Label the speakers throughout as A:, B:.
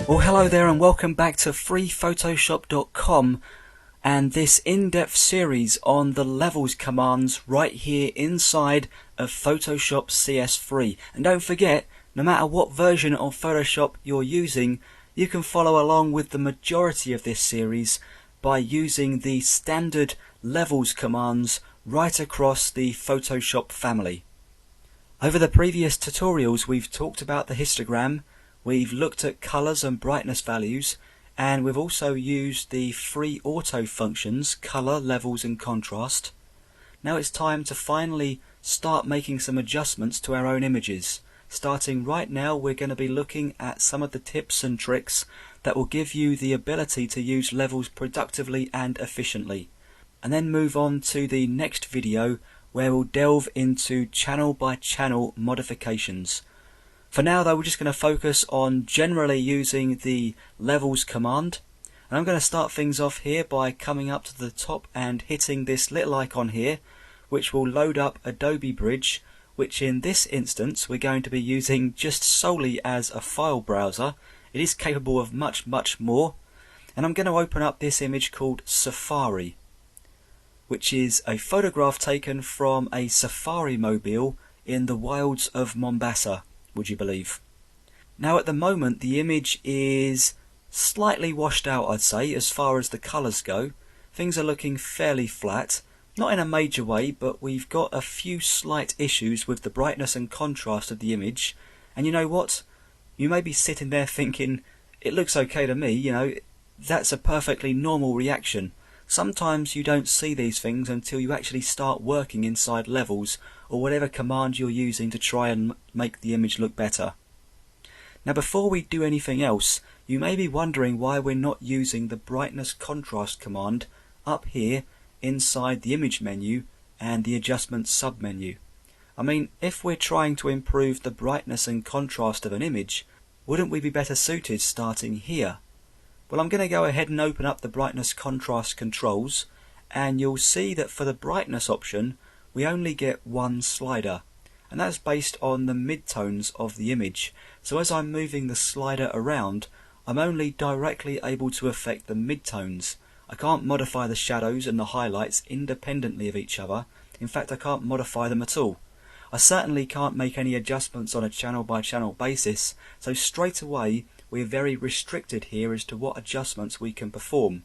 A: Well, hello there and welcome back to freephotoshop.com and this in-depth series on the levels commands right here inside of Photoshop CS3. And don't forget, no matter what version of Photoshop you're using, you can follow along with the majority of this series by using the standard levels commands right across the Photoshop family. Over the previous tutorials we've talked about the histogram, we've looked at colours and brightness values, and we've also used the free auto functions, colour, levels and contrast. Now it's time to finally start making some adjustments to our own images. Starting right now, we're going to be looking at some of the tips and tricks that will give you the ability to use levels productively and efficiently. And then move on to the next video where we'll delve into channel by channel modifications. For now though, we're just going to focus on generally using the levels command, and I'm going to start things off here by coming up to the top and hitting this little icon here, which will load up Adobe Bridge, which in this instance we're going to be using just solely as a file browser. It is capable of much more, and I'm going to open up this image called Safari, which is a photograph taken from a safari mobile in the wilds of Mombasa, would you believe. Now at the moment the image is slightly washed out, I'd say, as far as the colours go. Things are looking fairly flat, not in a major way, but we've got a few slight issues with the brightness and contrast of the image. And you know what? You may be sitting there thinking, it looks okay to me, you know, that's a perfectly normal reaction. Sometimes you don't see these things until you actually start working inside levels or whatever command you're using to try and make the image look better. Now before we do anything else, you may be wondering why we're not using the brightness contrast command up here inside the image menu and the adjustments submenu. I mean, if we're trying to improve the brightness and contrast of an image, wouldn't we be better suited starting here? Well, I'm going to go ahead and open up the brightness contrast controls, and you'll see that for the brightness option we only get one slider, and that's based on the midtones of the image. So as I'm moving the slider around, I'm only directly able to affect the midtones. I can't modify the shadows and the highlights independently of each other. In fact, I can't modify them at all. I certainly can't make any adjustments on a channel by channel basis, so straight away we're very restricted here as to what adjustments we can perform.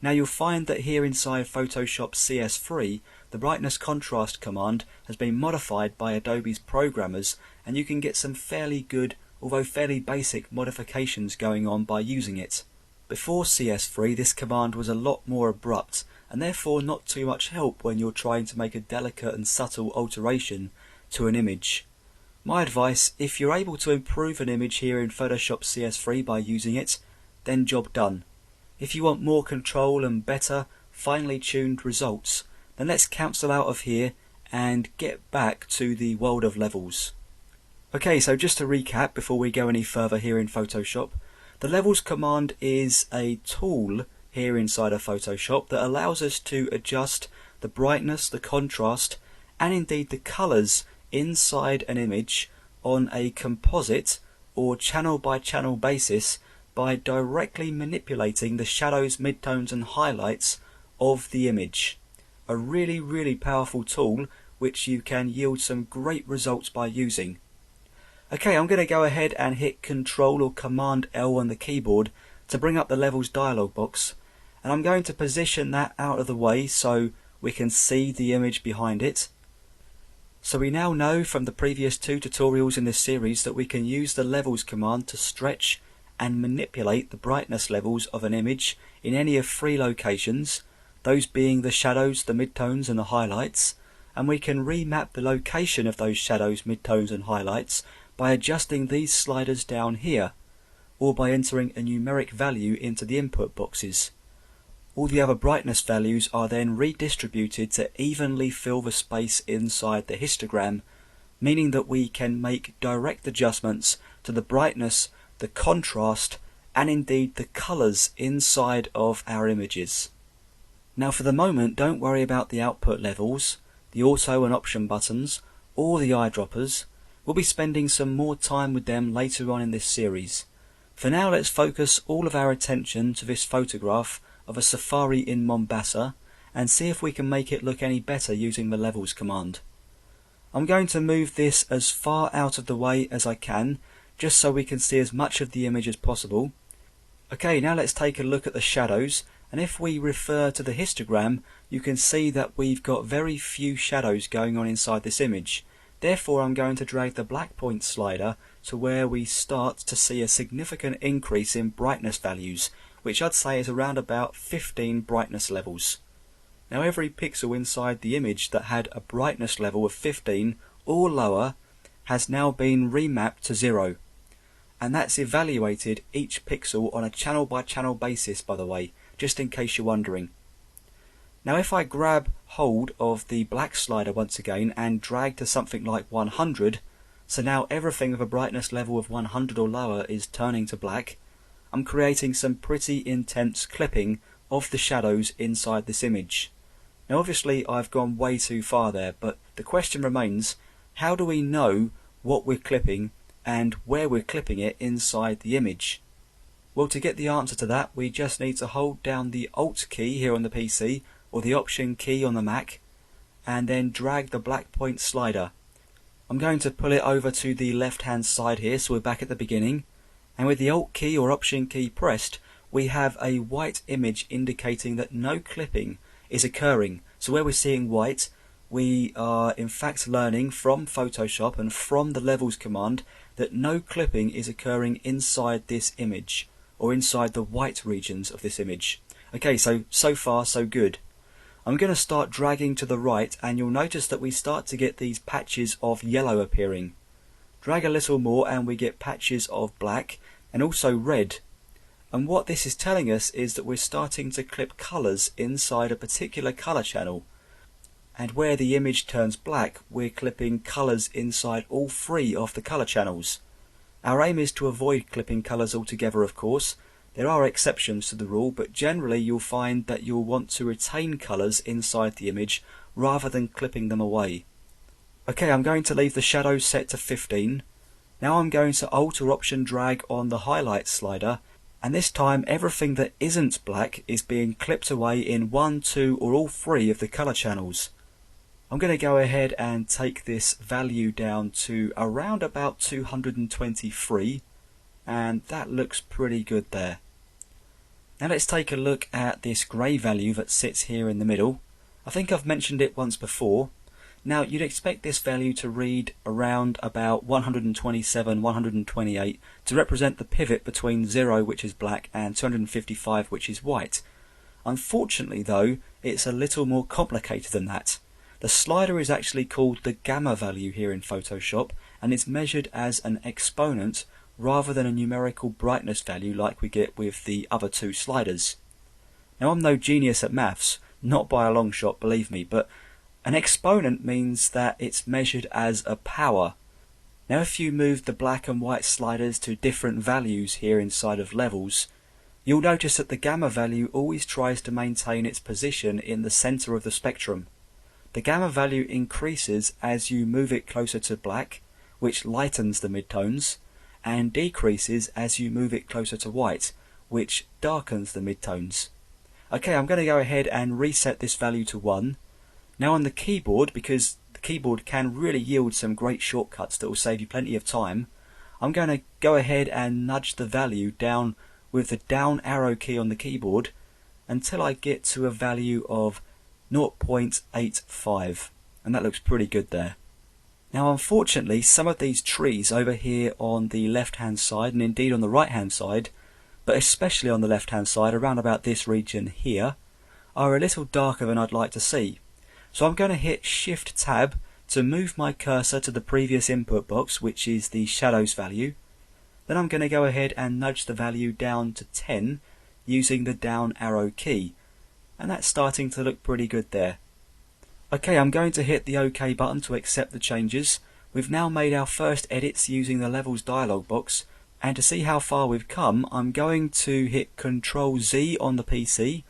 A: Now you'll find that here inside Photoshop CS3, the brightness contrast command has been modified by Adobe's programmers, and you can get some fairly good, although fairly basic modifications going on by using it. Before CS3 this command was a lot more abrupt, and therefore not too much help when you're trying to make a delicate and subtle alteration to an image. My advice, if you're able to improve an image here in Photoshop CS3 by using it, then job done. If you want more control and better, finely tuned results, then let's cancel out of here and get back to the world of levels. Okay, so just to recap before we go any further here in Photoshop, the levels command is a tool here inside of Photoshop that allows us to adjust the brightness, the contrast, and indeed the colours inside an image on a composite or channel by channel basis by directly manipulating the shadows, midtones and highlights of the image. A really powerful tool which you can yield some great results by using. Okay, I'm going to go ahead and hit Control or Command L on the keyboard to bring up the levels dialog box, and I'm going to position that out of the way so we can see the image behind it. So we now know from the previous two tutorials in this series that we can use the levels command to stretch and manipulate the brightness levels of an image in any of three locations, those being the shadows, the midtones and the highlights, and we can remap the location of those shadows, midtones and highlights by adjusting these sliders down here, or by entering a numeric value into the input boxes. All the other brightness values are then redistributed to evenly fill the space inside the histogram, meaning that we can make direct adjustments to the brightness, the contrast, and indeed the colours inside of our images. Now for the moment, don't worry about the output levels, the auto and option buttons, or the eyedroppers. We'll be spending some more time with them later on in this series. For now, let's focus all of our attention to this photograph of a safari in Mombasa and see if we can make it look any better using the levels command. I'm going to move this as far out of the way as I can, just so we can see as much of the image as possible. Okay, now let's take a look at the shadows, and if we refer to the histogram, you can see that we've got very few shadows going on inside this image. Therefore, I'm going to drag the black point slider to where we start to see a significant increase in brightness values, which I'd say is around about 15 brightness levels. Now every pixel inside the image that had a brightness level of 15 or lower has now been remapped to 0. And that's evaluated each pixel on a channel by channel basis, by the way, just in case you're wondering. Now if I grab hold of the black slider once again and drag to something like 100, so now everything with a brightness level of 100 or lower is turning to black, I'm creating some pretty intense clipping of the shadows inside this image. Now obviously I've gone way too far there, but the question remains, how do we know what we're clipping and where we're clipping it inside the image? Well, to get the answer to that, we just need to hold down the Alt key here on the PC or the Option key on the Mac and then drag the black point slider. I'm going to pull it over to the left hand side here, so we're back at the beginning, and with the Alt key or Option key pressed, we have a white image indicating that no clipping is occurring. So where we're seeing white, we are in fact learning from Photoshop and from the levels command that no clipping is occurring inside this image or inside the white regions of this image. Okay, so far so good. I'm going to start dragging to the right, and you'll notice that we start to get these patches of yellow appearing. Drag a little more and we get patches of black and also red. And what this is telling us is that we're starting to clip colours inside a particular colour channel. And where the image turns black, we're clipping colours inside all three of the colour channels. Our aim is to avoid clipping colours altogether, of course. There are exceptions to the rule, but generally you'll find that you'll want to retain colours inside the image rather than clipping them away. Okay, I'm going to leave the shadows set to 15. Now I'm going to Alt or Option drag on the highlight slider, and this time everything that isn't black is being clipped away in 1, 2 or all 3 of the colour channels. I'm going to go ahead and take this value down to around about 223, and that looks pretty good there. Now let's take a look at this grey value that sits here in the middle. I think I've mentioned it once before. Now you'd expect this value to read around about 127, 128 to represent the pivot between 0, which is black, and 255, which is white. Unfortunately though, it's a little more complicated than that. The slider is actually called the gamma value here in Photoshop, and it's measured as an exponent rather than a numerical brightness value like we get with the other two sliders. Now I'm no genius at maths, not by a long shot, believe me, but an exponent means that it's measured as a power. Now if you move the black and white sliders to different values here inside of levels, you'll notice that the gamma value always tries to maintain its position in the center of the spectrum. The gamma value increases as you move it closer to black, which lightens the midtones, and decreases as you move it closer to white, which darkens the midtones. Okay, I'm going to go ahead and reset this value to 1. Now on the keyboard, because the keyboard can really yield some great shortcuts that will save you plenty of time, I'm going to go ahead and nudge the value down with the down arrow key on the keyboard until I get to a value of 0.85, and that looks pretty good there. Now unfortunately some of these trees over here on the left hand side, and indeed on the right hand side, but especially on the left hand side around about this region here, are a little darker than I'd like to see. So I'm going to hit Shift Tab to move my cursor to the previous input box, which is the shadows value. Then I'm going to go ahead and nudge the value down to 10 using the down arrow key, and that's starting to look pretty good there. Okay, I'm going to hit the OK button to accept the changes. We've now made our first edits using the levels dialog box, and to see how far we've come, I'm going to hit Ctrl Z on the PC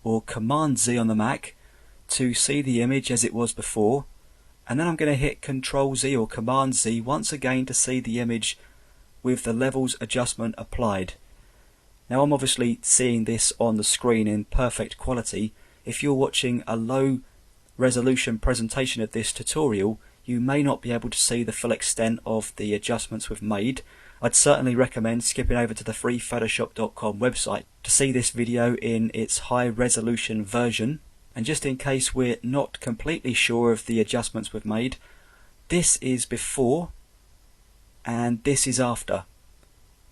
A: or Command Z on the Mac to see the image as it was before, and then I'm going to hit Ctrl Z or Command Z once again to see the image with the levels adjustment applied. Now I'm obviously seeing this on the screen in perfect quality. If you're watching a low resolution presentation of this tutorial, you may not be able to see the full extent of the adjustments we've made. I'd certainly recommend skipping over to the free Photoshop.com website to see this video in its high resolution version. And just in case we're not completely sure of the adjustments we've made, this is before and this is after.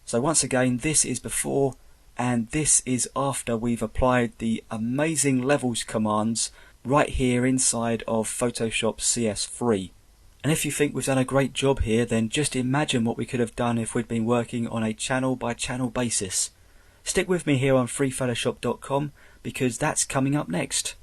A: So once again, this is before and this is after we've applied the amazing levels commands right here inside of Photoshop CS3. And if you think we've done a great job here, then just imagine what we could have done if we'd been working on a channel by channel basis. Stick with me here on freephotoshop.com because that's coming up next.